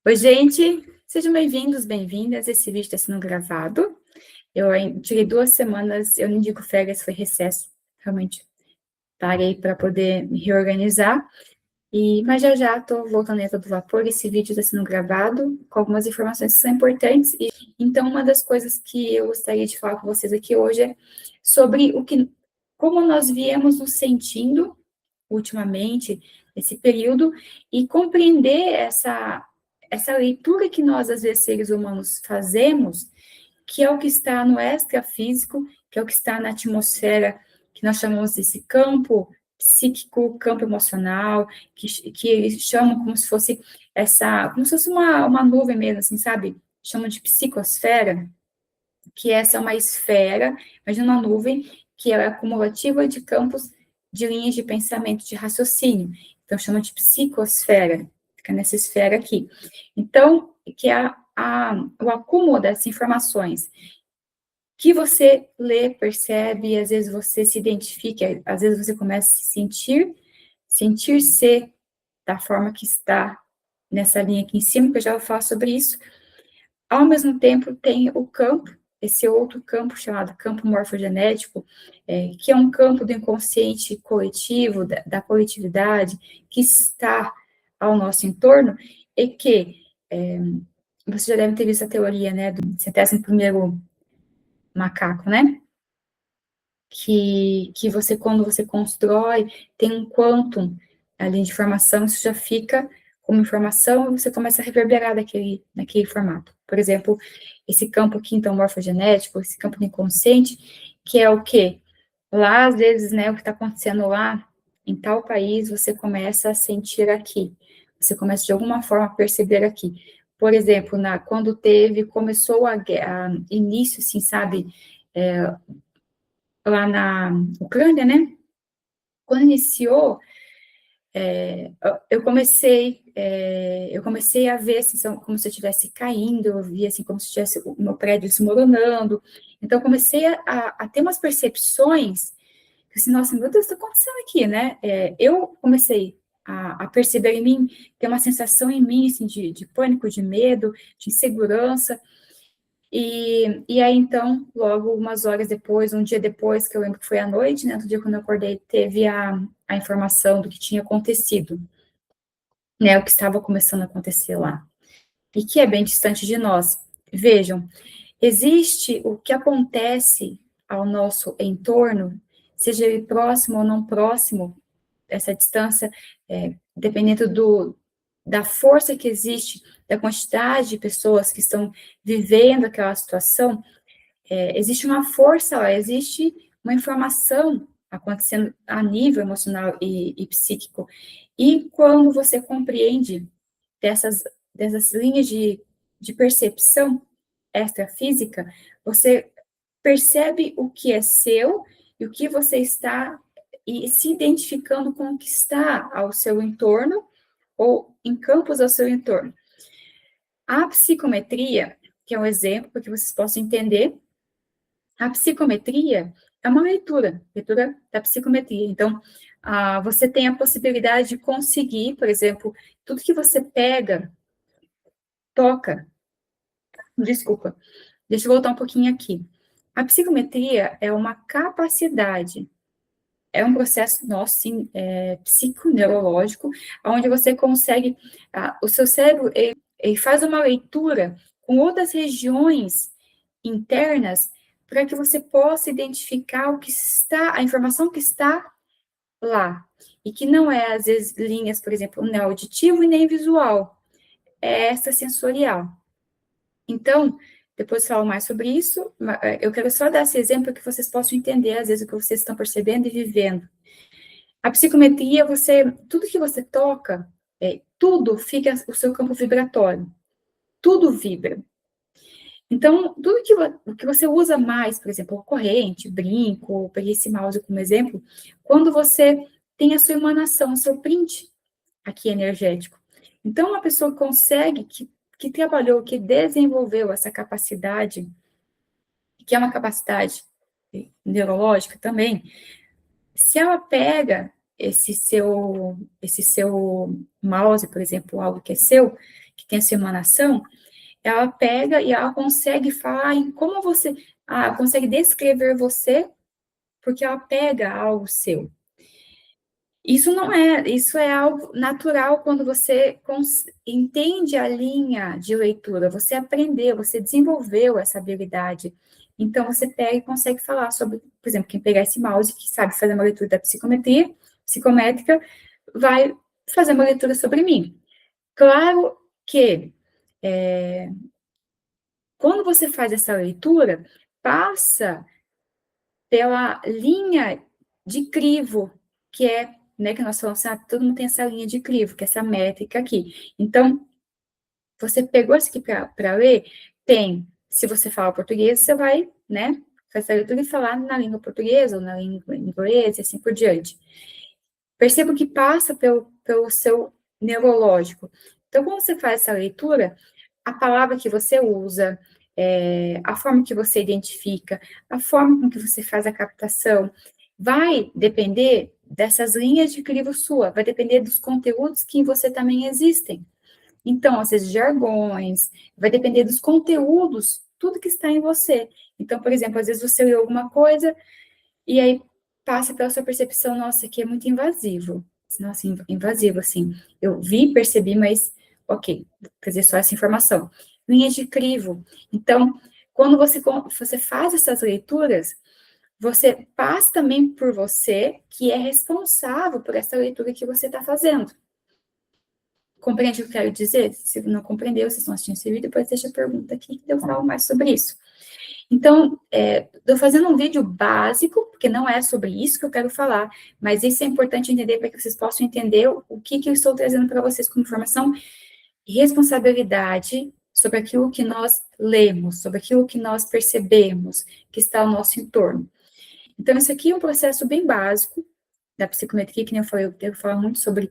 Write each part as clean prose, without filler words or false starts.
Oi, gente, sejam bem-vindos, bem-vindas. Esse vídeo está sendo gravado. Eu tirei 2 semanas, eu não digo férias, foi recesso, realmente parei para poder me reorganizar. Mas já estou voltando a todo vapor. Esse vídeo está sendo gravado com algumas informações que são importantes. Então, uma das coisas que eu gostaria de falar com vocês aqui hoje é sobre como nós viemos nos sentindo ultimamente, esse período, e compreender essa leitura que nós, às vezes, seres humanos, fazemos, que é o que está no extrafísico, que é o que está na atmosfera, que nós chamamos desse campo psíquico, campo emocional, que eles chamam como se fosse uma nuvem mesmo, assim, sabe? Chamam de psicosfera, que essa é uma esfera, imagina uma nuvem, que é acumulativa de campos de linhas de pensamento, de raciocínio. Então, chama de psicosfera, fica nessa esfera aqui. Então, que é o acúmulo dessas informações que você lê, percebe, às vezes você se identifica, às vezes você começa a se sentir-se da forma que está nessa linha aqui em cima, que eu já vou falar sobre isso. Ao mesmo tempo, tem o campo, esse outro campo chamado campo morfogenético, que é um campo do inconsciente coletivo, da coletividade, que está ao nosso entorno, e que você já deve ter visto a teoria, né, do 71º macaco, né? Que você, quando você constrói, tem um quantum ali de informação, isso já fica como informação, e você começa a reverberar naquele formato. Por exemplo, esse campo aqui, então, morfogenético, esse campo do inconsciente, que é o quê? Lá, às vezes, né, o que está acontecendo lá, em tal país, você começa a sentir aqui. Você começa, de alguma forma, a perceber aqui. Por exemplo, quando começou a início, assim, sabe, lá na Ucrânia, né? Quando iniciou, eu comecei a ver assim, como se eu estivesse caindo, eu via assim, como se tivesse o meu prédio desmoronando. Então, eu comecei a ter umas percepções, que assim, nossa, meu Deus, o que está acontecendo aqui, né? Eu comecei a perceber em mim, ter uma sensação em mim, assim, de pânico, de medo, de insegurança. E aí, então, logo umas horas depois, um dia depois, que eu lembro que foi à noite, né, outro dia quando eu acordei, teve a informação do que tinha acontecido, né, o que estava começando a acontecer lá, e que é bem distante de nós. Vejam, existe o que acontece ao nosso entorno, seja ele próximo ou não próximo, essa distância, dependendo da força que existe, da quantidade de pessoas que estão vivendo aquela situação, existe uma força lá, existe uma informação acontecendo a nível emocional e psíquico. E quando você compreende dessas linhas de percepção extrafísica, você percebe o que é seu e o que você está e se identificando com o que está ao seu entorno ou em campos ao seu entorno. A psicometria, que é um exemplo para que vocês possam entender, a psicometria é uma leitura da psicometria. Então, você tem a possibilidade de conseguir, por exemplo, tudo que você pega, toca. Desculpa, deixa eu voltar um pouquinho aqui. A psicometria é uma capacidade, é um processo nosso, sim, psiconeurológico, onde você consegue, o seu cérebro, ele faz uma leitura com outras regiões internas para que você possa identificar a informação que está lá, e que não é, às vezes, linhas, por exemplo, nem auditivo e nem visual, é extrasensorial. Então, depois falo mais sobre isso, eu quero só dar esse exemplo para que vocês possam entender, às vezes, o que vocês estão percebendo e vivendo. A psicometria, tudo que você toca, tudo fica o seu campo vibratório, tudo vibra. Então, tudo que você usa mais, por exemplo, corrente, brinco, peguei esse mouse como exemplo, quando você tem a sua emanação, o seu print aqui energético. Então, uma pessoa consegue, que trabalhou, que desenvolveu essa capacidade, que é uma capacidade neurológica também, se ela pega esse seu mouse, por exemplo, algo que é seu, que tem essa emanação, ela pega e ela consegue falar em como você, consegue descrever você, porque ela pega algo seu. Isso não é, isso é algo natural quando você entende a linha de leitura, você aprendeu, você desenvolveu essa habilidade. Então, você pega e consegue falar sobre, por exemplo, quem pegar esse mouse, que sabe fazer uma leitura da psicometria, psicométrica, vai fazer uma leitura sobre mim. Claro que, quando você faz essa leitura, passa pela linha de crivo, que é, né, que nós falamos, todo mundo tem essa linha de crivo, que é essa métrica aqui. Então, você pegou isso aqui para ler, tem, se você fala português, você vai, né, fazer a leitura e falar na língua portuguesa ou na língua inglesa e assim por diante. Perceba que passa pelo seu neurológico. Então, quando você faz essa leitura, a palavra que você usa, a forma que você identifica, a forma com que você faz a captação, vai depender dessas linhas de crivo sua, vai depender dos conteúdos que em você também existem. Então, esses jargões, vai depender dos conteúdos, tudo que está em você. Então, por exemplo, às vezes você leu alguma coisa e aí passa pela sua percepção, nossa, aqui é muito invasivo. Nossa, invasivo, assim. Eu vi, percebi, mas, ok, vou trazer só essa informação. Linhas de crivo. Então, quando você faz essas leituras, você passa também por você, que é responsável por essa leitura que você está fazendo. Compreende o que eu quero dizer? Se não compreendeu, vocês estão assistindo esse vídeo, depois deixa a pergunta aqui, que eu falo mais sobre isso. Então, estou fazendo um vídeo básico, porque não é sobre isso que eu quero falar, mas isso é importante entender para que vocês possam entender o que eu estou trazendo para vocês como informação e responsabilidade sobre aquilo que nós lemos, sobre aquilo que nós percebemos que está ao nosso entorno. Então, isso aqui é um processo bem básico da psicometria, que nem eu falei, eu quero falar muito sobre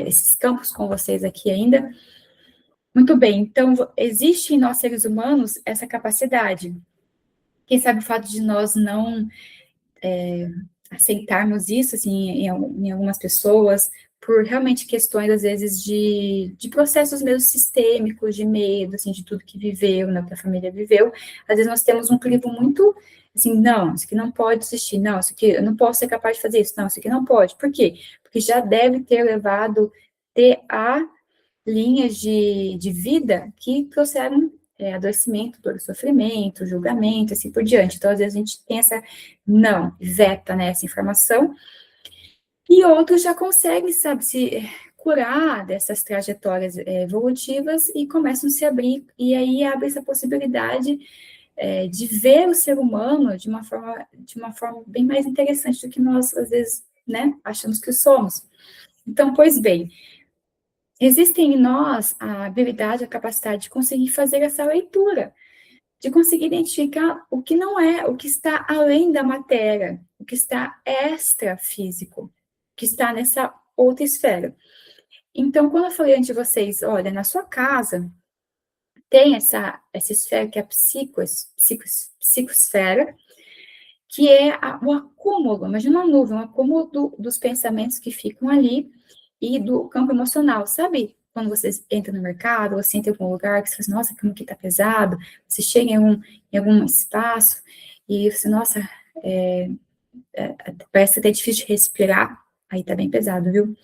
esses campos com vocês aqui ainda. Muito bem, então, existe em nós seres humanos essa capacidade. Quem sabe o fato de nós não aceitarmos isso, assim, em algumas pessoas, por realmente questões, às vezes, de processos mesmo sistêmicos, de medo, assim, de tudo que viveu, né, que a família viveu, às vezes nós temos um crivo muito, assim, não, isso aqui não pode existir, não, isso aqui, eu não posso ser capaz de fazer isso, não, isso aqui não pode. Por quê? Porque já deve ter levado a linhas de vida que trouxeram adoecimento, dor, sofrimento, julgamento, assim por diante. Então, às vezes, a gente tem não, veta, né, essa informação, e outros já conseguem, sabe, se curar dessas trajetórias evolutivas e começam a se abrir, e aí abre essa possibilidade de ver o ser humano de uma forma bem mais interessante do que nós, às vezes, né, achamos que somos. Então, pois bem, existem em nós a habilidade, a capacidade de conseguir fazer essa leitura, de conseguir identificar o que não é, o que está além da matéria, o que está extrafísico, que está nessa outra esfera. Então, quando eu falei antes de vocês, olha, na sua casa tem essa esfera que é a psicosfera, que é o acúmulo, imagina uma nuvem, um acúmulo dos pensamentos que ficam ali e do campo emocional, sabe? Quando você entra no mercado, ou você entra em algum lugar, que você fala assim, nossa, como que tá pesado, você chega em algum espaço, e você, nossa, parece até difícil de respirar, aí tá bem pesado, viu?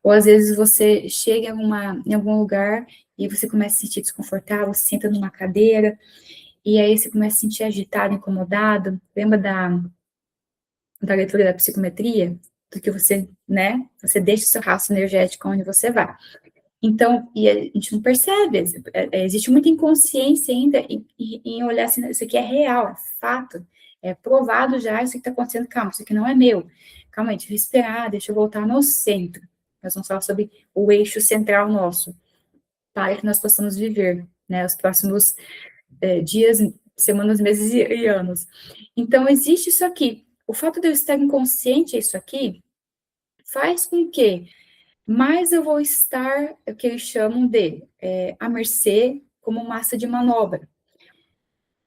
Ou às vezes você chega em algum lugar e você começa a se sentir desconfortável, você senta numa cadeira, e aí você começa a se sentir agitado, incomodado. Lembra da leitura da psicometria? Do que você, né? Você deixa o seu rastro energético onde você vai. Então, e a gente não percebe, existe muita inconsciência ainda em olhar assim, isso aqui é real, é fato, é provado já, isso que está acontecendo, calma, isso aqui não é meu, calma aí, deixa eu respirar, deixa eu voltar no centro. Nós vamos falar sobre o eixo central nosso, para que nós possamos viver, né, os próximos dias, semanas, meses e anos. Então, existe isso aqui. O fato de eu estar inconsciente a isso aqui faz com que mais eu vou estar, o que eles chamam de, à mercê, como massa de manobra.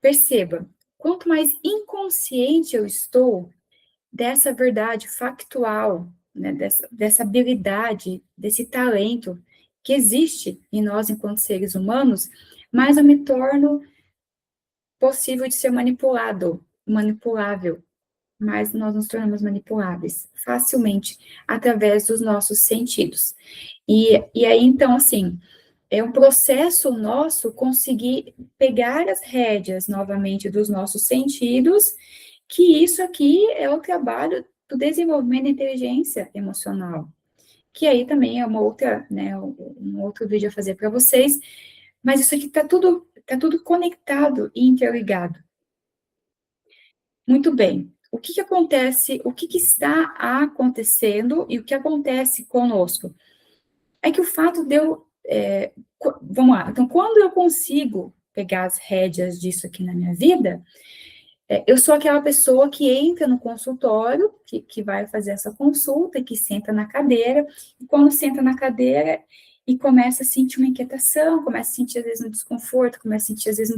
Perceba, quanto mais inconsciente eu estou dessa verdade factual, né, dessa habilidade, desse talento que existe em nós enquanto seres humanos, mais eu me torno possível de ser manipulável, mas nós nos tornamos manipuláveis facilmente através dos nossos sentidos. E aí, então, assim, é um processo nosso conseguir pegar as rédeas novamente dos nossos sentidos, que isso aqui é o trabalho do desenvolvimento da inteligência emocional, que aí também é uma outra, né, um outro vídeo a fazer para vocês, mas isso aqui tá tudo conectado e interligado. Muito bem. O que que acontece, o que que está acontecendo e o que acontece conosco? É que o fato de eu, vamos lá, então quando eu consigo pegar as rédeas disso aqui na minha vida, eu sou aquela pessoa que entra no consultório, que vai fazer essa consulta, que senta na cadeira, e quando senta na cadeira e começa a sentir uma inquietação, começa a sentir às vezes um desconforto, começa a sentir às vezes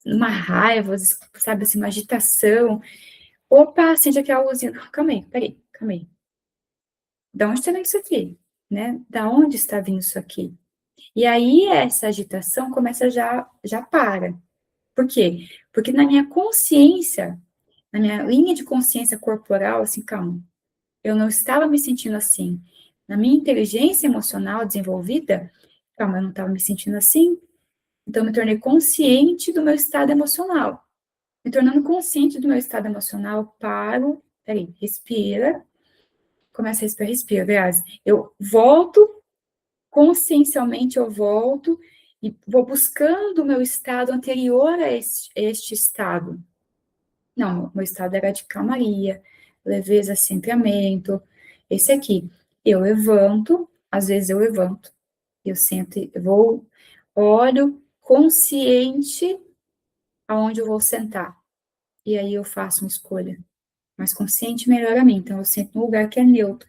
uma raiva, às vezes, sabe assim, uma agitação. Opa, acende aquela luzinha. Calma aí, peraí, calma aí. Da onde está vindo isso aqui? Né? Da onde está vindo isso aqui? E aí essa agitação começa já para. Por quê? Porque na minha consciência, na minha linha de consciência corporal, assim, calma, eu não estava me sentindo assim. Na minha inteligência emocional desenvolvida, calma, eu não estava me sentindo assim. Então, eu me tornei consciente do meu estado emocional. Me tornando consciente do meu estado emocional, paro, peraí, respira, começa a respirar, respira, aliás, eu volto, consciencialmente eu volto, e vou buscando o meu estado anterior a este estado. Não, meu estado era de calmaria, leveza, centramento, esse aqui. Eu levanto, às vezes eu levanto, eu sento, eu vou, olho consciente aonde eu vou sentar. E aí eu faço uma escolha. Mais consciente, melhor a mim. Então eu sento num lugar que é neutro.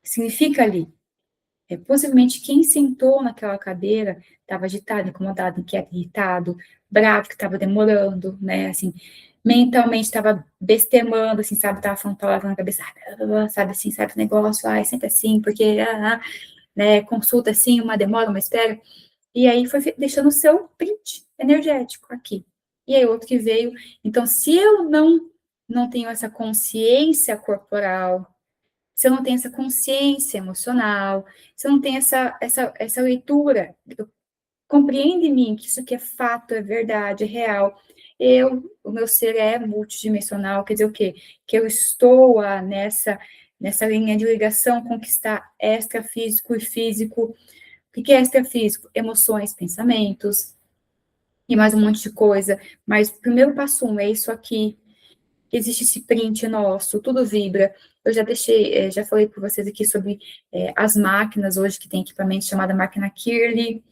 Significa ali. Possivelmente quem sentou naquela cadeira estava agitado, incomodado, inquieto, irritado, bravo, que estava demorando, né? Assim, mentalmente estava bestemando, assim, sabe? Estava falando palavra na cabeça, sabe assim, sabe? O negócio, ai, sempre assim, porque, né? Consulta assim, uma demora, uma espera. E aí foi deixando o seu print energético aqui. E aí outro que veio. Então, se eu não tenho essa consciência corporal, se eu não tenho essa consciência emocional, se eu não tenho essa leitura, eu compreendo em mim que isso aqui é fato, é verdade, é real. O meu ser é multidimensional, quer dizer o quê? Que eu estou nessa linha de ligação com o que está extrafísico e físico. O que é extrafísico? Emoções, pensamentos, e mais um monte de coisa. Mas o primeiro passo é isso aqui, existe esse print nosso, tudo vibra. Eu já deixei, já falei para vocês aqui sobre as máquinas hoje, que tem equipamento chamado máquina Kirli,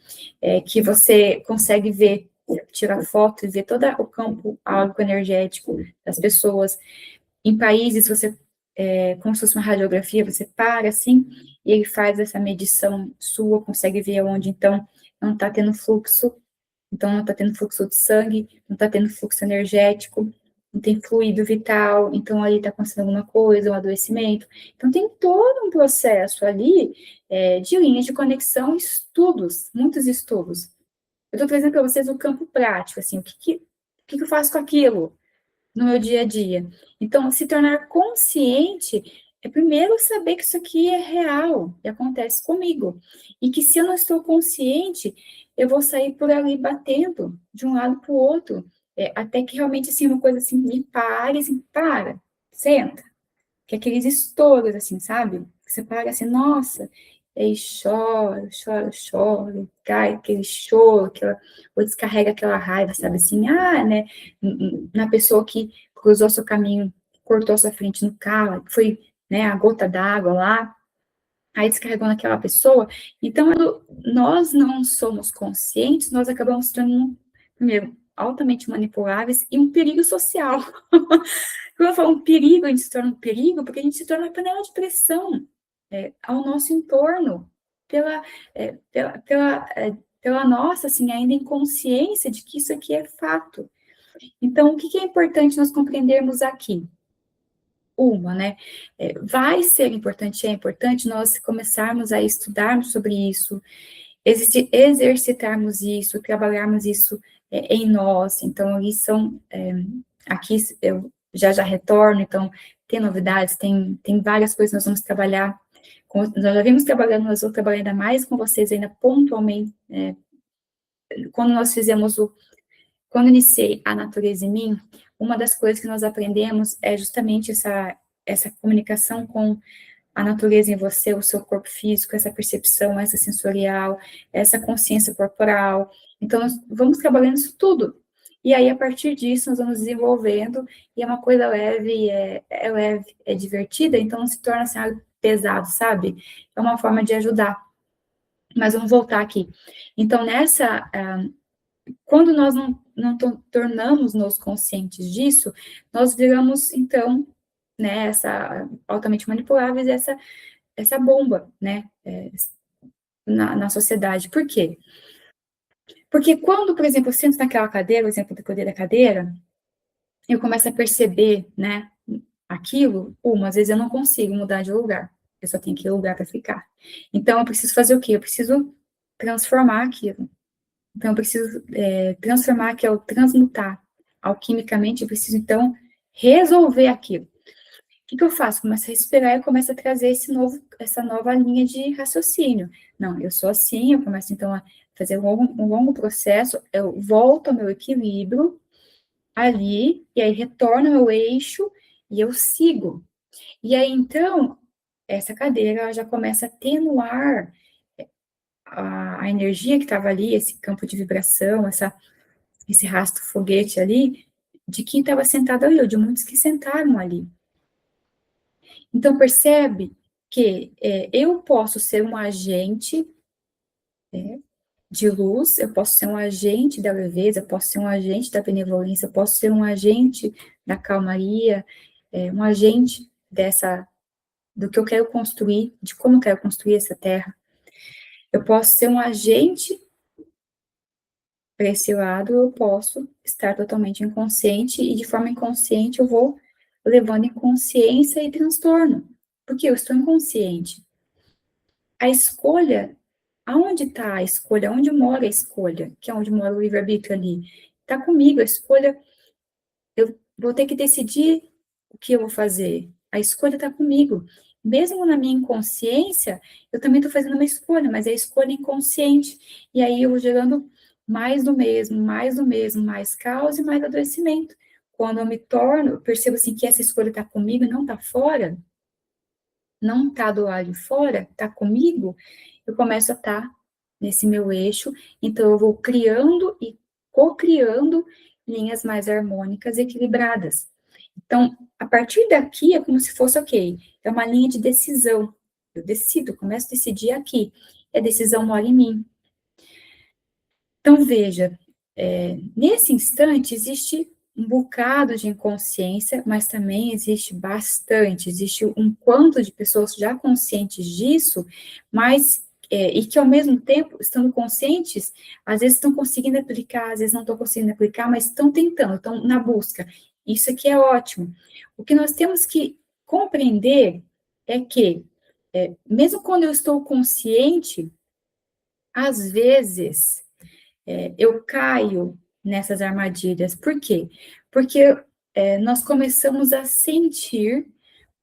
que você consegue ver, tirar foto e ver todo o campo áurico energético das pessoas. Em países, você, como se fosse uma radiografia, você para assim, e ele faz essa medição sua, consegue ver onde, então, não está tendo fluxo, então não está tendo fluxo de sangue, não está tendo fluxo energético, não tem fluido vital, então aí está acontecendo alguma coisa, um adoecimento. Então tem todo um processo ali de linhas de conexão, estudos, muitos estudos. Eu estou trazendo para vocês o campo prático, assim, o que eu faço com aquilo no meu dia a dia. Então, se tornar consciente é primeiro saber que isso aqui é real e acontece comigo. E que se eu não estou consciente, eu vou sair por ali batendo de um lado para o outro, até que realmente, assim, uma coisa assim, me pare, assim, para, senta. Que é aqueles estouros, assim, sabe? Você para assim, nossa, e aí chora, chora, chora, cai aquele choro, ou descarrega aquela raiva, sabe assim, né, na pessoa que cruzou seu caminho, cortou sua frente no carro, foi, né, a gota d'água lá, aí descarregou naquela pessoa. Então, nós não somos conscientes, nós acabamos se tornando, primeiro, altamente manipuláveis e um perigo social. Quando eu falo um perigo, a gente se torna um perigo, porque a gente se torna uma panela de pressão ao nosso entorno, pela, pela nossa, assim, ainda inconsciência de que isso aqui é fato. Então, o que é importante nós compreendermos aqui? uma, né? Vai ser importante, é importante nós começarmos a estudarmos sobre isso, exercitarmos isso, trabalharmos isso em nós. Então, aqui eu já retorno, então, tem novidades, tem várias coisas que nós vamos trabalhar, nós já vimos trabalhando, nós vamos trabalhar ainda mais com vocês, ainda pontualmente, quando nós quando iniciei a Natureza em Mim, uma das coisas que nós aprendemos é justamente essa comunicação com a natureza em você, o seu corpo físico, essa percepção, essa sensorial, essa consciência corporal. Então, nós vamos trabalhando isso tudo. E aí, a partir disso, nós vamos desenvolvendo, e é uma coisa leve, é leve, é divertida, então não se torna assim, algo pesado, sabe? É uma forma de ajudar. Mas vamos voltar aqui. Então, quando nós não tornamos-nos conscientes disso, nós viramos, então, né, altamente manipuláveis, essa bomba, né, na sociedade. Por quê? Porque quando, por exemplo, eu sento naquela cadeira, o exemplo do poder da cadeira, eu começo a perceber, né, aquilo, às vezes eu não consigo mudar de lugar, eu só tenho que ir lugar para ficar. Então, eu preciso fazer o quê? Eu preciso transformar aquilo. Então, eu preciso transformar, que é o transmutar. Alquimicamente, eu preciso, então, resolver aquilo. O que eu faço? Começo a respirar e começo a trazer essa nova linha de raciocínio. Não, eu sou assim, eu começo, então, a fazer um longo processo, eu volto ao meu equilíbrio ali, e aí retorno ao meu eixo, e eu sigo. E aí, então, essa cadeira ela já começa a atenuar a energia que estava ali, esse campo de vibração, esse rastro foguete ali, de quem estava sentado ali, ou de muitos que sentaram ali. Então, percebe que eu posso ser um agente de luz, eu posso ser um agente da leveza, eu posso ser um agente da benevolência, eu posso ser um agente da calmaria, um agente do que eu quero construir, de como eu quero construir essa terra. Eu posso ser um agente para esse lado, eu posso estar totalmente inconsciente, e de forma inconsciente eu vou levando inconsciência e transtorno, porque eu estou inconsciente. A escolha, aonde está a escolha? Onde mora a escolha? Que é onde mora o livre-arbítrio ali. Está comigo, a escolha, eu vou ter que decidir o que eu vou fazer. A escolha está comigo. Mesmo na minha inconsciência, eu também estou fazendo uma escolha, mas é a escolha inconsciente. E aí eu vou gerando mais do mesmo, mais caos e mais adoecimento. Quando eu percebo assim que essa escolha está comigo e não está fora, não está do lado de fora, está comigo, eu começo a estar nesse meu eixo, então eu vou criando e co-criando linhas mais harmônicas e equilibradas. Então, a partir daqui é como se fosse, ok, é uma linha de decisão. Eu decido, começo a decidir aqui. E a decisão mora em mim. Então, veja, nesse instante existe um bocado de inconsciência, mas também existe um quanto de pessoas já conscientes disso, mas e que ao mesmo tempo, estando conscientes, às vezes estão conseguindo aplicar, às vezes não estão conseguindo aplicar, mas estão tentando, estão na busca. Isso aqui é ótimo. O que nós temos que compreender é que, mesmo quando eu estou consciente, às vezes eu caio nessas armadilhas. Por quê? Porque nós começamos a sentir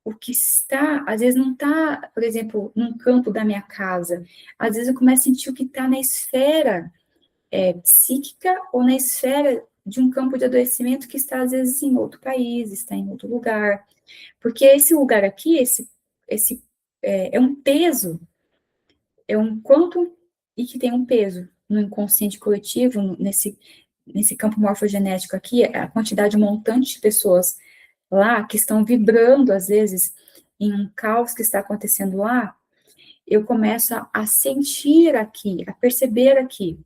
o que está, às vezes não está, por exemplo, num campo da minha casa, às vezes eu começo a sentir o que está na esfera psíquica ou na esfera de um campo de adoecimento que está, às vezes, em outro país, está em outro lugar. Porque esse lugar aqui, é um peso, é um quanto e que tem um peso no inconsciente coletivo, nesse campo morfogenético aqui, a quantidade montante de pessoas lá que estão vibrando, às vezes, em um caos que está acontecendo lá, eu começo a sentir aqui, a perceber aqui.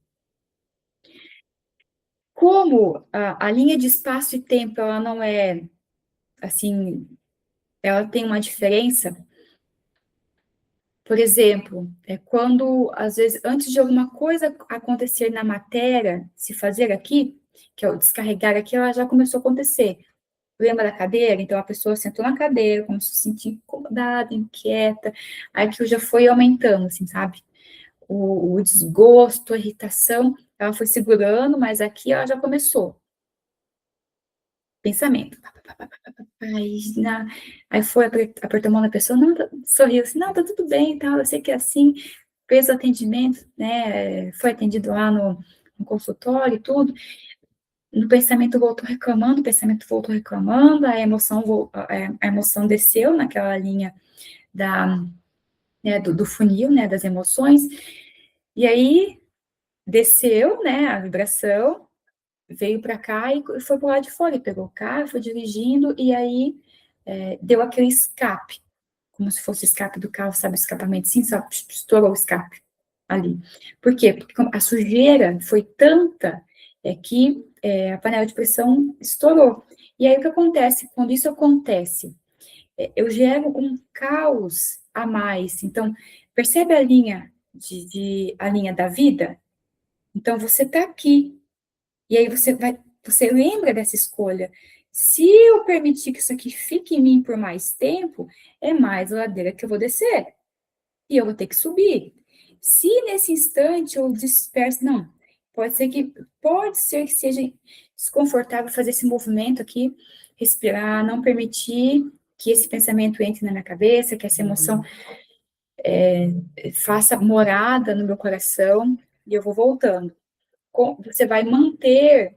Como a linha de espaço e tempo, ela não é, assim, ela tem uma diferença. Por exemplo, quando, às vezes, antes de alguma coisa acontecer na matéria, se fazer aqui, que é o descarregar aqui, ela já começou a acontecer. lembra da cadeira? Então, a pessoa sentou na cadeira, começou a se sentir incomodada, inquieta, aí aquilo já foi aumentando, assim, sabe? O desgosto, a irritação, ela foi segurando, mas aqui ela já começou. Pensamento. Aí, aí foi, apertou a mão da pessoa, não, sorriu assim, não, tá tudo bem e tal, eu sei que é assim, fez o atendimento, né, foi atendido lá no consultório e tudo, no pensamento voltou reclamando, o pensamento voltou reclamando, a emoção desceu naquela linha do funil, né, das emoções, e aí desceu, né, a vibração, veio para cá e foi para o lado de fora, e pegou o carro, foi dirigindo, e aí deu aquele escape, como se fosse o escape do carro, sabe, o escapamento, sim, só estourou o escape ali. Por quê? Porque a sujeira foi tanta que a panela de pressão estourou. E aí o que acontece? Quando isso acontece, eu gero um caos a mais. Então, percebe a linha a linha da vida? Então, você está aqui, e aí você lembra dessa escolha. Se eu permitir que isso aqui fique em mim por mais tempo, é mais ladeira que eu vou descer. E eu vou ter que subir. Se nesse instante eu disperso, não, pode ser que seja desconfortável fazer esse movimento aqui, respirar, não permitir que esse pensamento entre na minha cabeça, que essa emoção faça morada no meu coração, e eu vou voltando. Você vai manter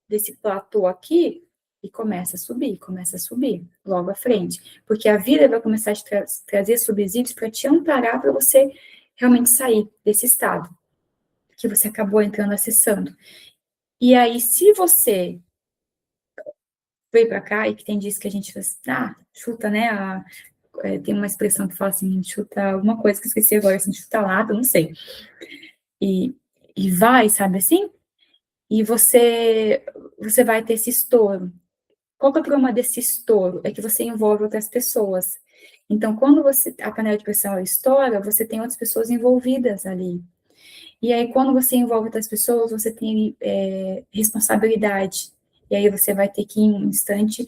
desse platô aqui e começa a subir logo à frente, porque a vida vai começar a trazer subsídios para te amparar para você realmente sair desse estado que você acabou entrando, acessando. E aí, se você veio para cá e que tem dias que a gente faz, chuta, né, tem uma expressão que fala assim, chuta alguma coisa que eu esqueci agora, assim, chuta lata, não sei. E, e vai, sabe assim? E você vai ter esse estouro. Qual que é o problema desse estouro? É que você envolve outras pessoas. Então, quando a panela de pressão estoura, você tem outras pessoas envolvidas ali. E aí, quando você envolve outras pessoas, você tem responsabilidade. E aí, você vai ter que, em um instante,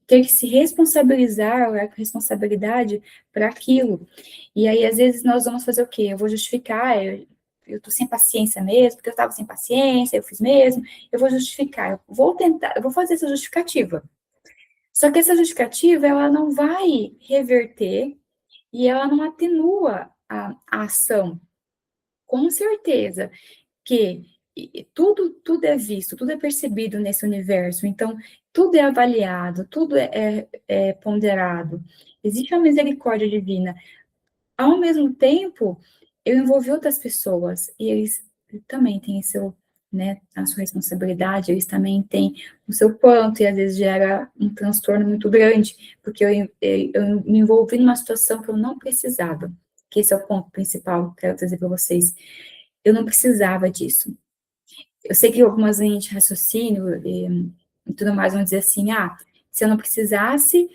ter que se responsabilizar, olhar com responsabilidade para aquilo. E aí, às vezes, nós vamos fazer o quê? Eu vou justificar, eu tô sem paciência mesmo, porque eu estava sem paciência, eu fiz mesmo, eu vou justificar, eu vou fazer essa justificativa. Só que essa justificativa, ela não vai reverter e ela não atenua a ação. Com certeza que tudo é visto, tudo é percebido nesse universo, então tudo é avaliado, tudo é ponderado. Existe uma misericórdia divina. Ao mesmo tempo, eu envolvi outras pessoas, e eles também têm a sua responsabilidade, eles também têm o seu quanto, e às vezes gera um transtorno muito grande, porque eu me envolvi numa situação que eu não precisava, que esse é o ponto principal que eu quero trazer para vocês. Eu não precisava disso. Eu sei que algumas linhas de raciocínio e tudo mais vão dizer assim, se eu não precisasse,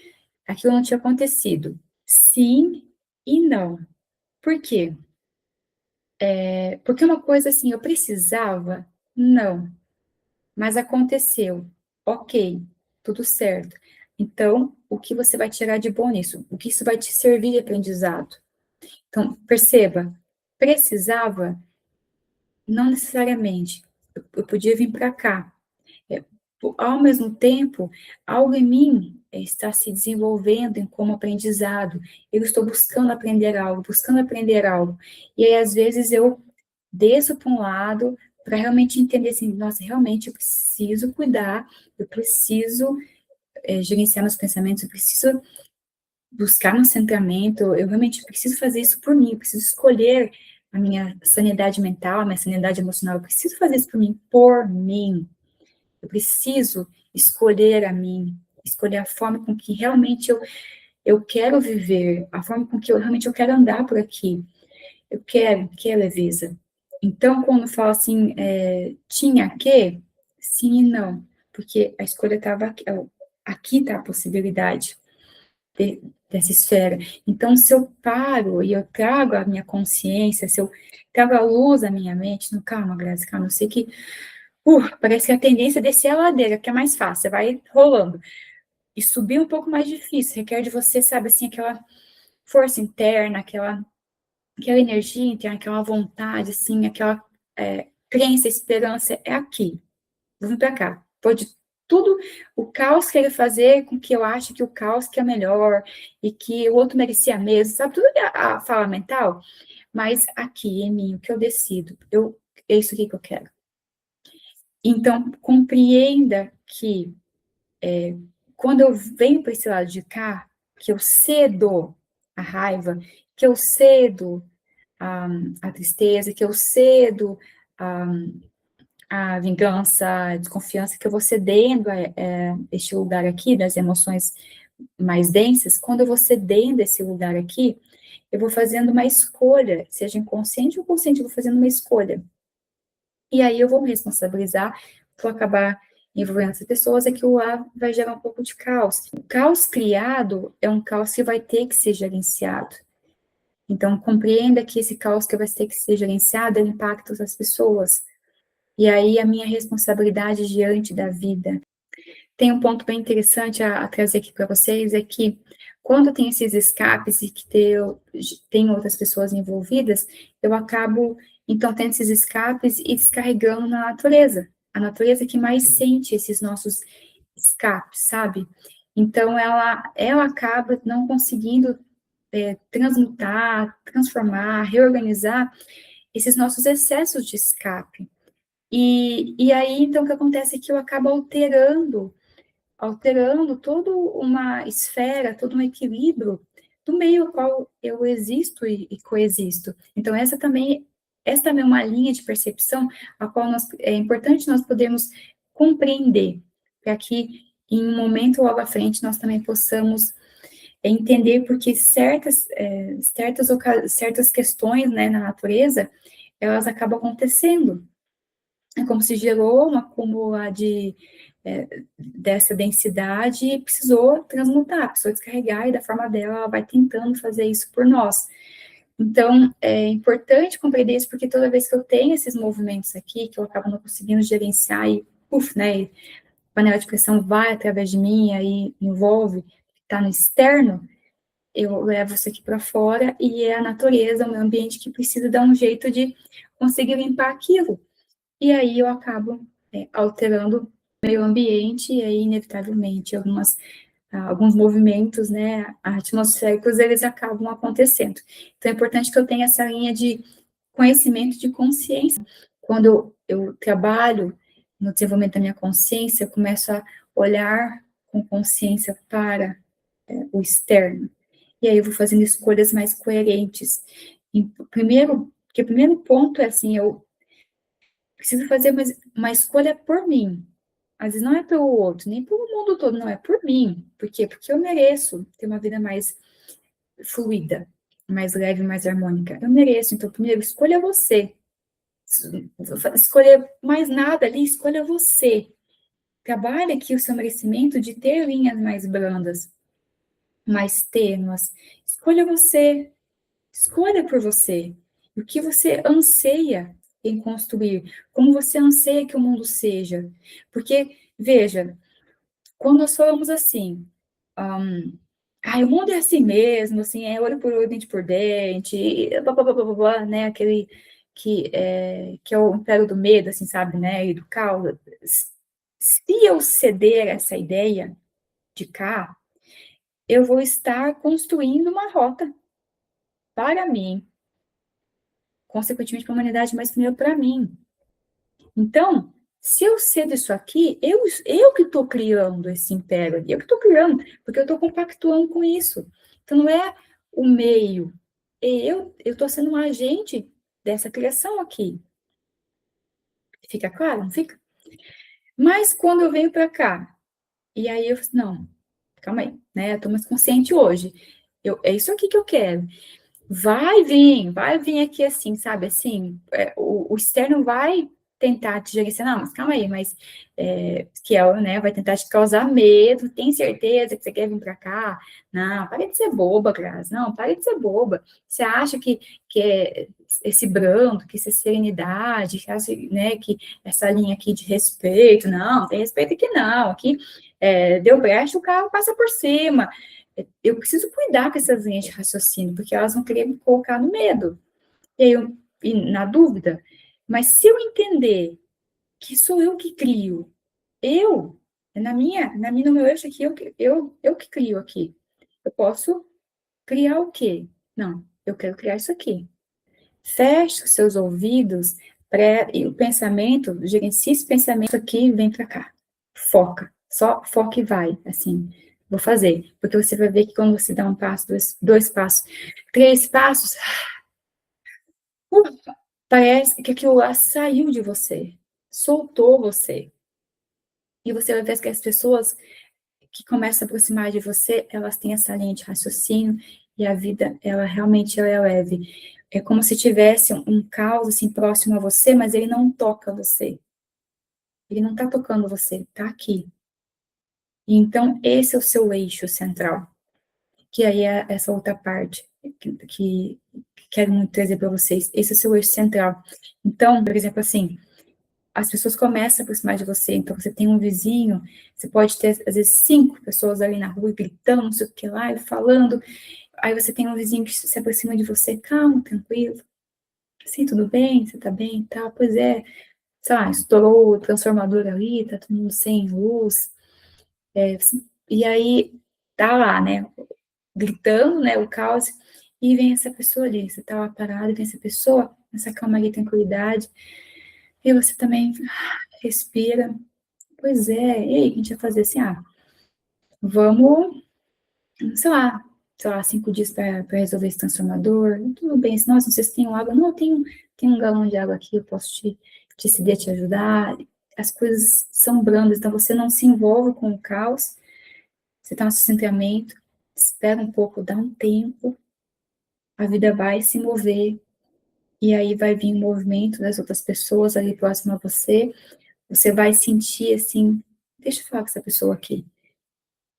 aquilo não tinha acontecido. Sim e não. Por quê? Porque uma coisa assim, eu precisava? Não. Mas aconteceu. Ok, tudo certo. Então, o que você vai tirar de bom nisso? O que isso vai te servir de aprendizado? Então, perceba, precisava? Não necessariamente. Eu podia vir para cá. É, Ao mesmo tempo, algo em mim está se desenvolvendo como aprendizado. Eu estou buscando aprender algo. E aí, às vezes, eu desço para um lado para realmente entender assim, nossa, realmente eu preciso cuidar, eu preciso gerenciar meus pensamentos, eu preciso buscar um centramento, eu realmente preciso fazer isso por mim, eu preciso escolher a minha sanidade mental, a minha sanidade emocional, eu preciso fazer isso por mim, eu preciso escolher a mim, escolher a forma com que realmente eu quero viver, a forma com que realmente eu quero andar por aqui, eu quero, que é leveza. Então, quando fala assim, tinha que, sim e não, porque a escolha estava aqui está a possibilidade dessa esfera. Então, se eu paro e eu trago a minha consciência, se eu trago a luz à minha mente, não, calma, Grazi, calma, eu sei que parece que a tendência é descer a ladeira, que é mais fácil, você vai rolando. E subir um pouco mais difícil, requer de você, sabe, assim, aquela força interna, aquela energia interna, aquela vontade, assim, aquela crença, esperança, é aqui. Vamos para cá. Pode tudo, o caos querer fazer com que eu ache que o caos que é melhor e que o outro merecia mesmo, sabe? Tudo é a fala mental, mas aqui em mim, o que eu decido, é isso aqui que eu quero. Então, compreenda que quando eu venho para esse lado de cá, que eu cedo a raiva, que eu cedo a tristeza, que eu cedo a vingança, a desconfiança, que eu vou cedendo a este lugar aqui, das emoções mais densas, quando eu vou cedendo esse lugar aqui, eu vou fazendo uma escolha, seja inconsciente ou consciente, eu vou fazendo uma escolha. E aí eu vou me responsabilizar, vou acabar envolvendo essas pessoas, aquilo lá vai gerar um pouco de caos. O caos criado é um caos que vai ter que ser gerenciado. Então, compreenda que esse caos que vai ter que ser gerenciado é o impacto das pessoas. E aí, a minha responsabilidade diante da vida. Tem um ponto bem interessante a trazer aqui para vocês, é que quando tem esses escapes e que tem outras pessoas envolvidas, eu acabo, então, tendo esses escapes e descarregando na natureza. A natureza que mais sente esses nossos escapes, sabe? Então, ela acaba não conseguindo transmutar, transformar, reorganizar esses nossos excessos de escape. E aí, então, o que acontece é que eu acabo alterando toda uma esfera, todo um equilíbrio do meio ao qual eu existo e coexisto. Então, essa também é uma linha de percepção a qual é importante nós podermos compreender, para que em um momento logo à frente nós também possamos entender porque certas questões, né, na natureza, elas acabam acontecendo. É como se gerou uma acúmulo dessa densidade e precisou transmutar, precisou descarregar, e da forma dela, ela vai tentando fazer isso por nós. Então, é importante compreender isso, porque toda vez que eu tenho esses movimentos aqui, que eu acabo não conseguindo gerenciar e, né, a panela de pressão vai através de mim, aí envolve, está no externo, eu levo isso aqui para fora, e é a natureza, o meio ambiente que precisa dar um jeito de conseguir limpar aquilo. E aí eu acabo alterando o meio ambiente, e aí, inevitavelmente, alguns movimentos, né, atmosféricos, eles acabam acontecendo. Então, é importante que eu tenha essa linha de conhecimento, de consciência. Quando eu trabalho no desenvolvimento da minha consciência, eu começo a olhar com consciência para o externo. E aí eu vou fazendo escolhas mais coerentes. Porque o primeiro ponto é assim, eu preciso fazer uma escolha por mim. Às vezes não é pelo outro, nem pelo mundo todo, não, é por mim. Por quê? Porque eu mereço ter uma vida mais fluida, mais leve, mais harmônica. Eu mereço, então, primeiro, escolha você. Escolher mais nada ali, escolha você. Trabalhe aqui o seu merecimento de ter linhas mais brandas, mais tênuas. Escolha você. Escolha por você. O que você anseia em construir, como você anseia que o mundo seja. Porque, veja, quando nós falamos assim, o mundo é assim mesmo, assim, é olho por olho, dente por dente, blá, blá, blá, blá, blá, né, aquele que é o império do medo, assim, sabe, né, e do caos. Se eu ceder essa ideia de cá, eu vou estar construindo uma rota para mim, consequentemente para a humanidade, mas primeiro para mim. Então, se eu cedo isso aqui, eu que estou criando esse império ali, eu que estou criando, porque eu estou compactuando com isso. Então, não é o meio, eu estou sendo um agente dessa criação aqui. Fica claro? Não fica? Mas quando eu venho para cá, e aí eu falo, não, calma aí, né? Eu estou mais consciente hoje. É isso aqui que eu quero. Vai vir aqui assim, sabe? Assim, o externo vai tentar te gerenciar, não, mas calma aí, mas que ela, né, vai tentar te causar medo, tem certeza que você quer vir para cá? Não, para de ser boba, Grazi, não, para de ser boba. Você acha que é esse brando, que essa serenidade, que, né, que essa linha aqui de respeito, não, tem respeito aqui não, aqui deu brecha, o carro passa por cima. Eu preciso cuidar com essas linhas de raciocínio, porque elas vão querer me colocar no medo. E na dúvida, mas se eu entender que sou eu que crio, eu, no meu eixo aqui, eu que crio aqui. Eu posso criar o quê? Não, eu quero criar isso aqui. Feche os seus ouvidos e o pensamento, gerencie esse pensamento aqui e vem para cá. Foca, só foca e vai, assim, vou fazer. Porque você vai ver que quando você dá um passo, dois passos, três passos, parece que aquilo lá saiu de você, soltou você. E você vai ver que as pessoas que começam a aproximar de você, elas têm essa linha de raciocínio e a vida, ela realmente ela é leve. É como se tivesse um caos assim próximo a você, mas ele não toca você. Ele não está tocando você, está aqui. E então, esse é o seu eixo central. Que aí é essa outra parte que quero muito trazer para vocês. Esse é o seu eixo central. Então, por exemplo, assim, as pessoas começam a aproximar de você, então você tem um vizinho, você pode ter, às vezes, 5 pessoas ali na rua gritando, não sei o que lá, e falando, aí você tem um vizinho que se aproxima de você, calmo, tranquilo, assim, tudo bem, você tá bem, tá, pois é, sei lá, estourou o transformador ali, tá todo mundo sem luz, e aí, tá lá, né, gritando, né, o caos, e vem essa pessoa ali, você tá lá parado, vem essa pessoa, essa calmaria, tranquilidade, e você também respira. Pois é, e aí, o que a gente vai fazer assim? Vamos, sei lá, 5 dias para resolver esse transformador. Tudo bem, nossa, não sei se tem água. Não, tem um galão de água aqui, eu posso te ceder, te ajudar. As coisas são brandas, então você não se envolve com o caos. Você está no seu centramento, espera um pouco, dá um tempo, a vida vai se mover, e aí vai vir o movimento das outras pessoas ali próximo a você. Você vai sentir assim, deixa eu falar com essa pessoa aqui.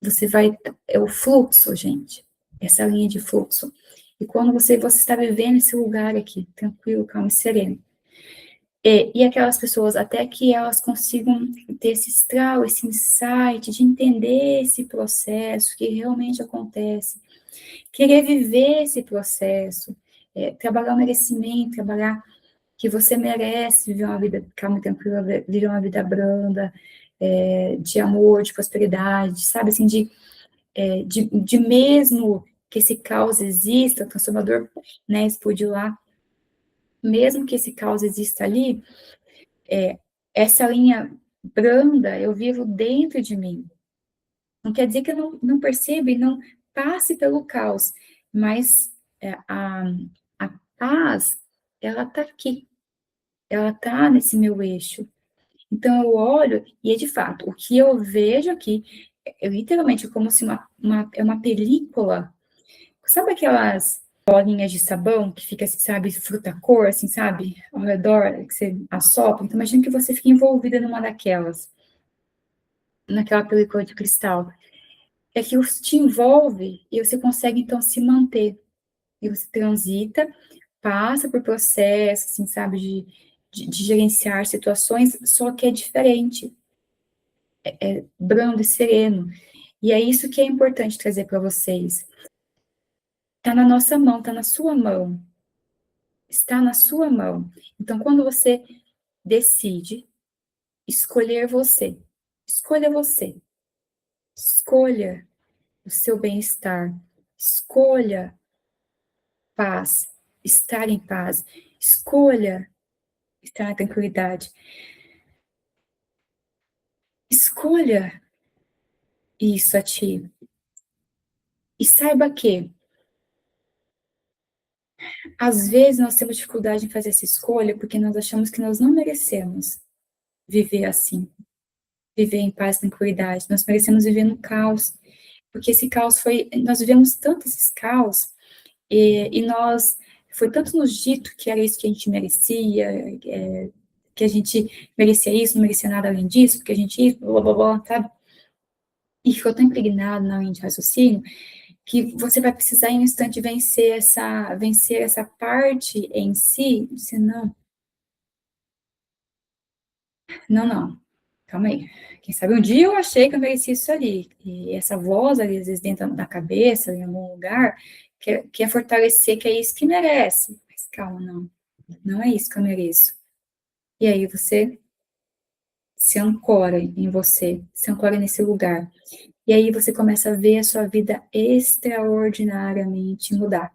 Você vai, é o fluxo, gente, essa linha de fluxo. E quando você está vivendo esse lugar aqui, tranquilo, calmo e sereno. E aquelas pessoas, até que elas consigam ter esse estalo, esse insight de entender esse processo que realmente acontece, querer viver esse processo, trabalhar o merecimento, trabalhar que você merece viver uma vida calma e tranquila, viver uma vida branda, de amor, de prosperidade, sabe, assim, de mesmo que esse caos exista, o transformador, né, explodiu lá, mesmo que esse caos exista ali, essa linha branda eu vivo dentro de mim. Não quer dizer que eu não perceba e não passe pelo caos, mas a paz, ela tá aqui, ela tá nesse meu eixo. Então eu olho e é de fato, o que eu vejo aqui, literalmente como se é uma película. Sabe aquelas bolinhas de sabão que fica, sabe, fruta-cor, assim, sabe, ao redor, que você assopra? Então, imagina que você fica envolvida numa daquelas, naquela película de cristal. É que te envolve e você consegue, então, se manter. E você transita, passa por processos, assim, sabe, de gerenciar situações, só que é diferente, brando e sereno. E é isso que é importante trazer para vocês. Tá na nossa mão, tá na sua mão. Está na sua mão. Então, quando você decide escolher você, escolha você, escolha o seu bem-estar, escolha paz, estar em paz, escolha estar na tranquilidade, escolha isso a ti. E saiba que, às vezes, nós temos dificuldade em fazer essa escolha porque nós achamos que nós não merecemos viver assim, viver em paz e tranquilidade. Nós merecemos viver no caos, porque esse caos foi, nós vivemos tanto esses caos, e nós, foi tanto nos dito que era isso que a gente merecia, porque a gente merecia isso, não merecia nada além disso, porque a gente isso, blá, blá, blá, sabe? E ficou tão impregnado na linha de raciocínio que você vai precisar em um instante vencer essa parte em si, dizer, não, não, não, calma aí. Quem sabe um dia eu achei que eu merecia isso ali. E essa voz ali, às vezes, dentro da cabeça, em algum lugar, quer fortalecer que é isso que merece. Mas calma, não. Não é isso que eu mereço. E aí você se ancora em você, se ancora nesse lugar. E aí você começa a ver a sua vida extraordinariamente mudar,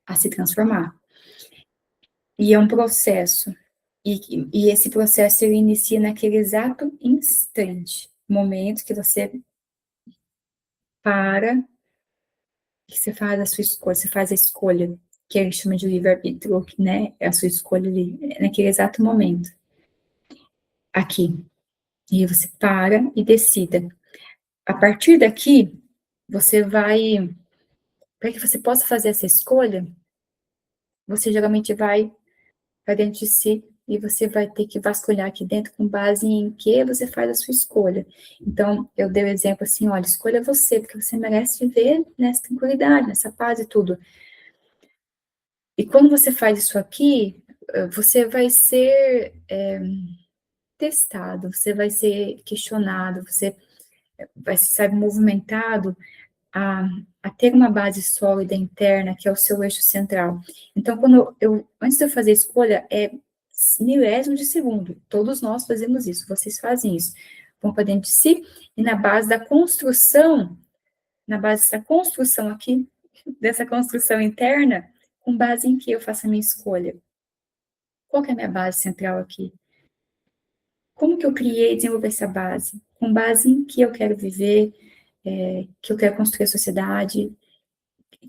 a se transformar. E é um processo. E esse processo ele inicia naquele exato instante, momento que você para, que você faz a sua escolha, você faz a escolha, que ele chama de livre-arbítrio, né? É a sua escolha ali, naquele exato momento. Aqui. E você para e decida. A partir daqui, você vai, para que você possa fazer essa escolha, você geralmente vai para dentro de si e você vai ter que vasculhar aqui dentro com base em que você faz a sua escolha. Então, eu dei o exemplo assim, olha, escolha você, porque você merece viver nessa tranquilidade, nessa paz e tudo. E quando você faz isso aqui, você vai ser testado, você vai ser questionado, você vai ser movimentado a ter uma base sólida interna, que é o seu eixo central. Então, antes de eu fazer a escolha, é milésimo de segundo. Todos nós fazemos isso, vocês fazem isso. Vão para dentro de si, e na base dessa construção aqui, dessa construção interna, com base em que eu faço a minha escolha? Qual que é a minha base central aqui? Como que eu criei e desenvolvi essa base? Com base em que eu quero viver, que eu quero construir a sociedade.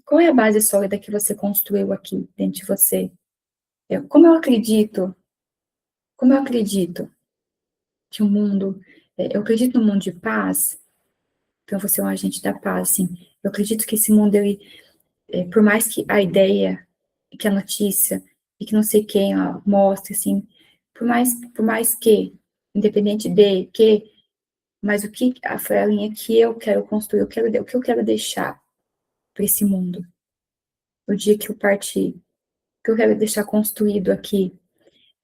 Qual é a base sólida que você construiu aqui dentro de você? Como eu acredito que o mundo, eu acredito no mundo de paz, então você é um agente da paz, assim. Eu acredito que esse mundo, ele, por mais que a ideia, que a notícia, e que não sei quem ó, mostre, assim, por mais que, independente de que, mas o que foi a linha que eu quero construir, o que eu quero deixar para esse mundo, o dia que eu partir, o que eu quero deixar construído aqui,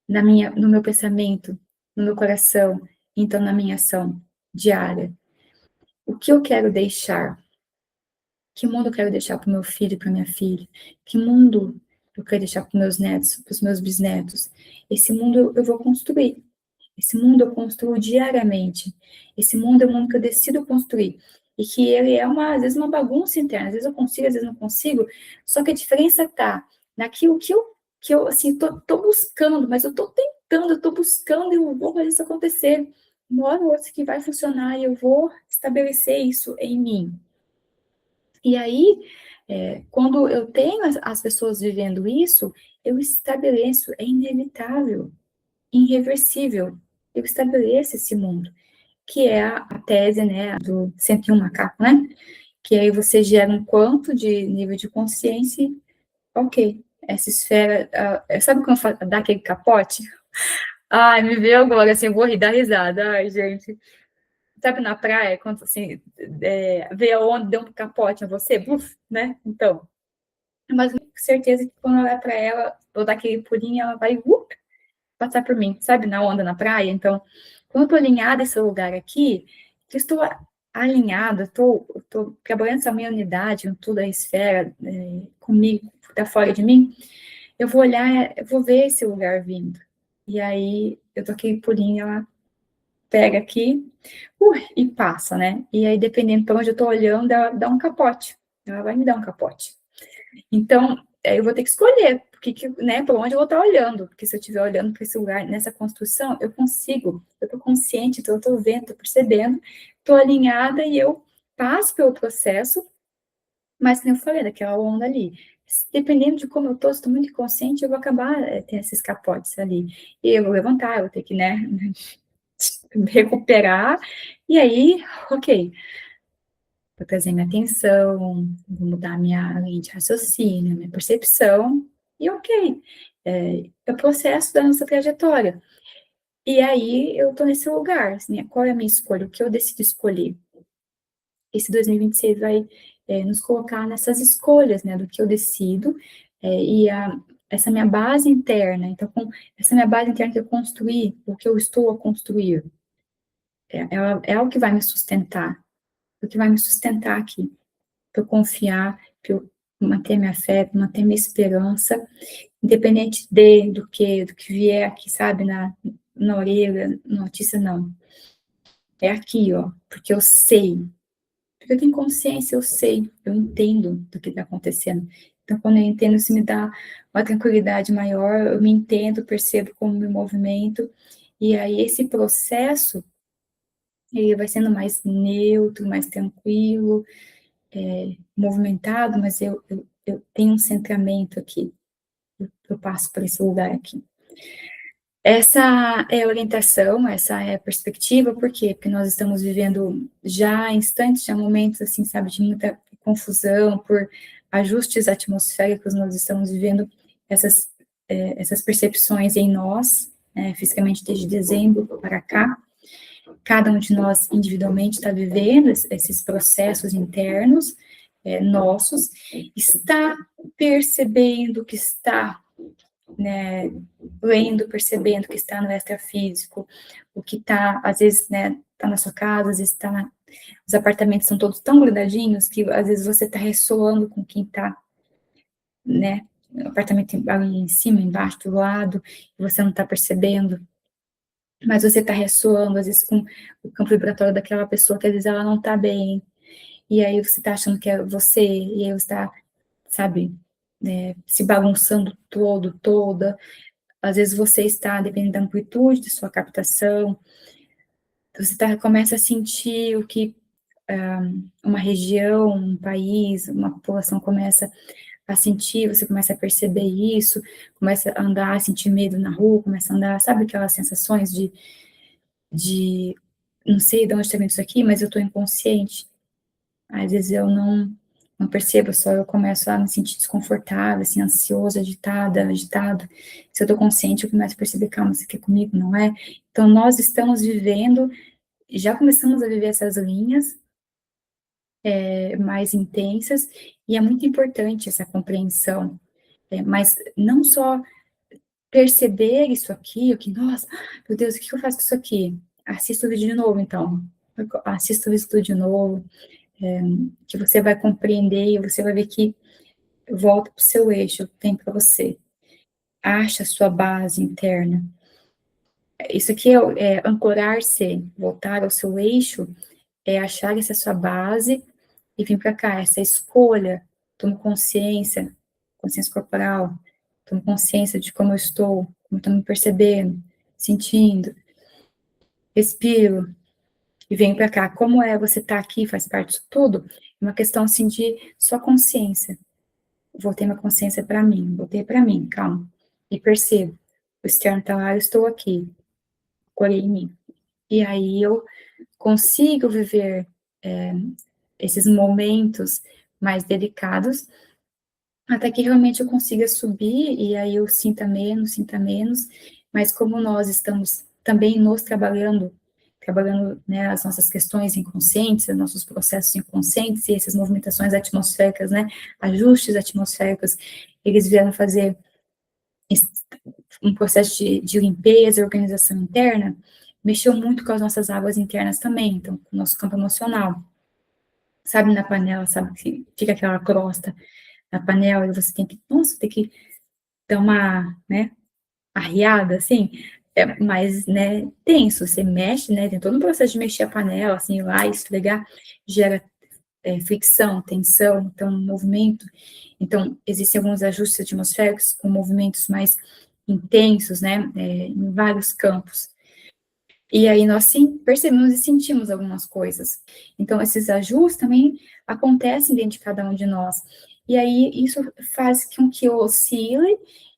no meu pensamento, no meu coração, então na minha ação diária. O que eu quero deixar? Que mundo eu quero deixar para o meu filho e para minha filha? Que mundo eu quero deixar para os meus netos, para os meus bisnetos? Esse mundo eu vou construir. Esse mundo eu construo diariamente. Esse mundo é o mundo que eu decido construir. E que ele é, às vezes, uma bagunça interna. Às vezes eu consigo, às vezes não consigo. Só que a diferença está naquilo que eu assim, tô buscando, mas eu tô tentando, eu tô buscando e eu vou fazer isso acontecer. Uma hora ou outra que vai funcionar e eu vou estabelecer isso em mim. E aí, quando eu tenho as pessoas vivendo isso, eu estabeleço, é inevitável, irreversível, eu estabeleço esse mundo, que é a tese, né, do 101 macaco, né? Que aí você gera um quanto de nível de consciência, ok, essa esfera, sabe quando dá aquele capote? Ai, me veio agora, assim, eu vou rir, dar risada, ai, gente. Sabe na praia, quando, assim, vê a onda, deu um capote em você, buf, né? Então, mas com certeza que quando eu olhar para ela, vou dar aquele pulinho, ela vai, passar por mim, sabe, na onda na praia. Então, quando eu estou alinhada esse lugar aqui, eu estou alinhada, estou trabalhando essa minha unidade, com toda a esfera, comigo, que está fora de mim, eu vou olhar, eu vou ver esse lugar vindo. E aí, eu dou aquele pulinho, ela pega aqui, e passa, né? E aí, dependendo para onde eu estou olhando, ela dá um capote. Ela vai me dar um capote. Então, eu vou ter que escolher, né, para onde eu vou estar olhando, porque se eu estiver olhando para esse lugar, nessa construção, eu estou consciente, então eu estou vendo, estou percebendo, estou alinhada e eu passo pelo processo, mas como eu falei, daquela onda ali, dependendo de como eu estou muito inconsciente, eu vou acabar tendo esses capotes ali, e eu vou levantar, eu vou ter que, né, recuperar, e aí, ok, vou trazer minha atenção, vou mudar minha linha de raciocínio, minha percepção, e ok, é o processo da nossa trajetória. E aí eu tô nesse lugar, assim, né? Qual é a minha escolha? O que eu decido escolher? Esse 2026 vai nos colocar nessas escolhas, né? Do que eu decido, essa minha base interna. Então, com essa minha base interna que eu construí, o que eu estou a construir, é o que vai me sustentar, o que vai me sustentar aqui, para eu confiar, para eu manter minha fé, manter minha esperança, independente do que vier aqui, sabe, na orelha, notícia, não. É aqui, ó, porque eu sei, porque eu tenho consciência, eu sei, eu entendo do que está acontecendo. Então, quando eu entendo, isso me dá uma tranquilidade maior, eu me entendo, percebo como me movimento, e aí esse processo, ele vai sendo mais neutro, mais tranquilo, movimentado, mas eu tenho um centramento aqui, eu passo por esse lugar aqui. Essa é a orientação, essa é a perspectiva, por quê? Porque nós estamos vivendo já instantes, já momentos, assim, sabe, de muita confusão, por ajustes atmosféricos, nós estamos vivendo essas percepções em nós, né, fisicamente desde dezembro para cá, cada um de nós individualmente está vivendo esses processos internos, nossos, está percebendo que está, né, lendo, percebendo que está no extrafísico, o que está, às vezes, né, está na sua casa, às vezes está os apartamentos são todos tão grudadinhos que às vezes você está ressoando com quem está, né, o apartamento ali em cima, embaixo, do lado, e você não está percebendo, mas você está ressoando, às vezes, com o campo vibratório daquela pessoa que às vezes ela não está bem, e aí você está achando que é você, e aí você está, sabe, se bagunçando toda, às vezes você está, dependendo da amplitude de sua captação, você começa a sentir o que uma região, um país, uma população começa a sentir, você começa a perceber isso, começa a andar, a sentir medo na rua, começa a andar, sabe aquelas sensações de não sei de onde está vindo isso aqui, mas eu estou inconsciente. Às vezes eu não percebo, só eu começo a me sentir desconfortável, assim, ansiosa, agitado. Se eu estou consciente, eu começo a perceber, calma, isso aqui é comigo, não é? Então, nós estamos vivendo, já começamos a viver essas linhas mais intensas, e é muito importante essa compreensão, mas não só perceber isso aqui, o que, nossa, meu Deus, o que eu faço com isso aqui? Assista o vídeo de novo, então. Assista o vídeo de novo, que você vai compreender e você vai ver que volta para o seu eixo, tem para você. Acha a sua base interna. Isso aqui é ancorar-se, voltar ao seu eixo, é achar essa sua base e vir para cá, essa escolha, tomo consciência corporal, tomo consciência de como eu estou, como eu estou me percebendo, sentindo, respiro, e venho para cá. Como é você estar aqui, faz parte disso tudo? É uma questão, assim, de sua consciência. Voltei minha consciência para mim, voltei para mim, calma. E percebo, o externo está lá, eu estou aqui, colhei em mim. E aí eu consigo viver esses momentos mais delicados, até que realmente eu consiga subir, e aí eu sinta menos, mas como nós estamos também nos trabalhando, né, as nossas questões inconscientes, os nossos processos inconscientes, e essas movimentações atmosféricas, né, ajustes atmosféricos, eles vieram fazer um processo de limpeza, organização interna, mexeu muito com as nossas águas internas também, então, com o nosso campo emocional. Sabe, na panela, sabe, que fica aquela crosta na panela, e você tem que, nossa, tem que dar uma, né, arriada, assim, mais, né, tenso, você mexe, né, tem todo um processo de mexer a panela, assim, ir lá, esfregar, gera fricção, tensão, então, movimento, então, existem alguns ajustes atmosféricos com movimentos mais intensos, né, em vários campos, e aí nós sim percebemos e sentimos algumas coisas. Então, esses ajustes também acontecem dentro de cada um de nós. E aí isso faz com que eu oscile,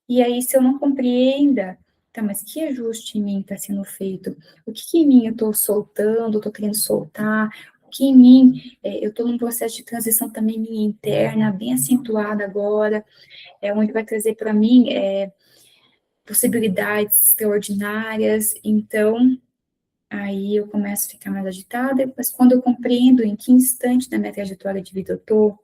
e aí se eu não compreenda, tá, mas que ajuste em mim está sendo feito? O que em mim eu estou soltando, estou querendo soltar? O que em mim, eu estou num processo de transição também minha interna, bem acentuada agora, onde vai trazer para mim possibilidades extraordinárias, então aí eu começo a ficar mais agitada, mas quando eu compreendo em que instante da minha trajetória de vida eu estou,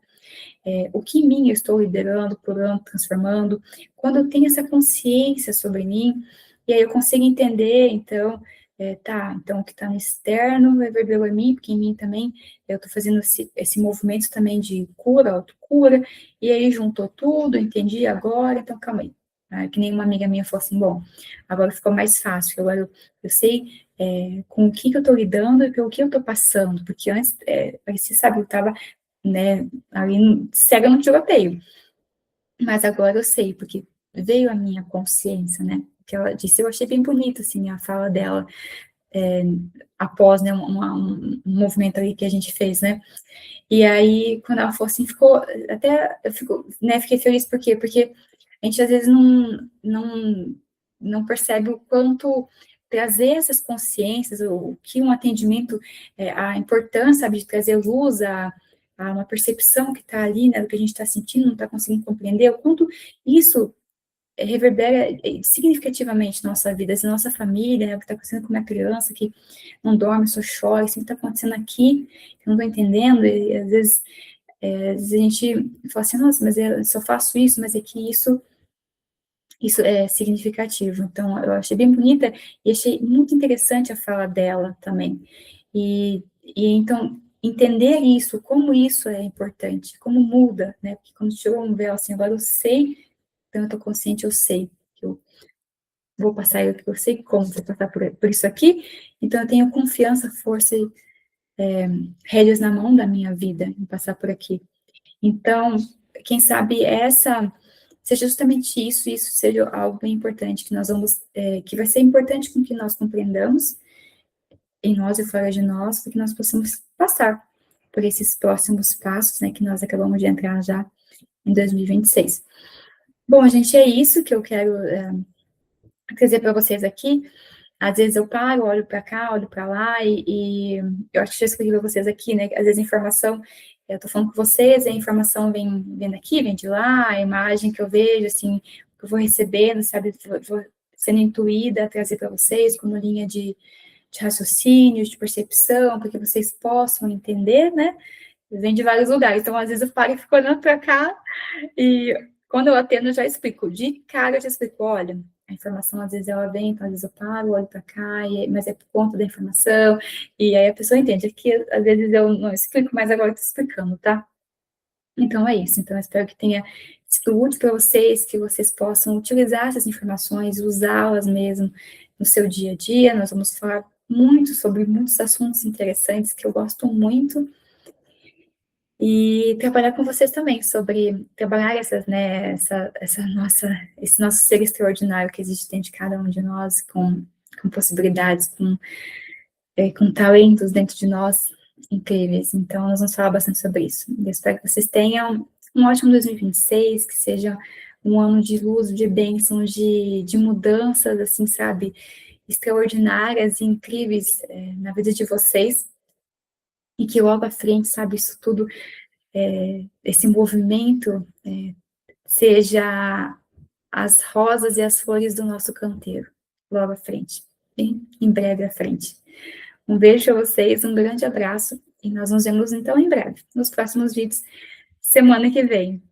o que em mim eu estou liderando, curando, transformando, quando eu tenho essa consciência sobre mim, e aí eu consigo entender, então, então o que está no externo reverberou em mim, porque em mim também eu estou fazendo esse movimento também de cura, autocura, e aí juntou tudo, entendi agora, então calma aí. Que nem uma amiga minha falou assim, bom, agora ficou mais fácil, agora eu sei com o que eu estou lidando e pelo que eu estou passando, porque antes, parecia, sabe, eu estava, né, ali cega no tiroteio, mas agora eu sei, porque veio a minha consciência, né, que ela disse, eu achei bem bonito, assim, a fala dela, após, né, um movimento ali que a gente fez, né, e aí, quando ela falou assim, fiquei feliz, por quê? Porque a gente, às vezes, não percebe o quanto trazer essas consciências, o que um atendimento, a importância, sabe, de trazer luz a uma percepção que está ali, né, do que a gente está sentindo, não está conseguindo compreender, o quanto isso reverbera significativamente nossa vida, a nossa família, né, o que está acontecendo com uma criança que não dorme, só chora, isso que está acontecendo aqui, que eu não estou entendendo, e às vezes a gente fala assim, nossa, mas eu só faço isso, mas é que isso é significativo. Então, eu achei bem bonita e achei muito interessante a fala dela também. E então, entender isso, como isso é importante, como muda, né? Porque quando chegou um véu assim, agora eu sei, então eu estou consciente, eu sei que eu vou passar, eu sei como vou passar por isso aqui, então eu tenho confiança, força e rédeas na mão da minha vida em passar por aqui. Então, quem sabe seja justamente isso seja algo bem importante, que nós vamos, que vai ser importante com que nós compreendamos, em nós e fora de nós, para que nós possamos passar por esses próximos passos, né, que nós acabamos de entrar já em 2026. Bom, gente, é isso que eu quero trazer para vocês aqui. Às vezes eu paro, olho para cá, olho para lá, e eu acho que já escrevi para vocês aqui, né? Às vezes a informação, eu estou falando com vocês, a informação vem daqui, vem de lá, a imagem que eu vejo, assim, que eu vou recebendo, sabe? Vou sendo intuída a trazer para vocês como linha de raciocínio, de percepção, para que vocês possam entender, né? Vem de vários lugares, então às vezes eu paro e fico olhando para cá, e quando eu atendo, eu já explico. De cara, eu já explico, olha, a informação, às vezes, ela vem, então, às vezes eu paro, olho para cá, mas é por conta da informação, e aí a pessoa entende. Aqui, às vezes, eu não explico, mas agora eu estou explicando, tá? Então, é isso. Então, eu espero que tenha sido útil para vocês, que vocês possam utilizar essas informações, usá-las mesmo no seu dia a dia. Nós vamos falar muito sobre muitos assuntos interessantes que eu gosto muito, e trabalhar com vocês também sobre trabalhar esse nosso ser extraordinário que existe dentro de cada um de nós, com possibilidades, com talentos dentro de nós incríveis. Então, nós vamos falar bastante sobre isso. Eu espero que vocês tenham um ótimo 2026, que seja um ano de luz, de bênçãos, de mudanças, assim, sabe, extraordinárias e incríveis na vida de vocês, e que logo à frente, sabe, isso tudo, esse movimento seja as rosas e as flores do nosso canteiro, logo à frente, bem em breve à frente. Um beijo a vocês, um grande abraço, e nós nos vemos então em breve, nos próximos vídeos, semana que vem.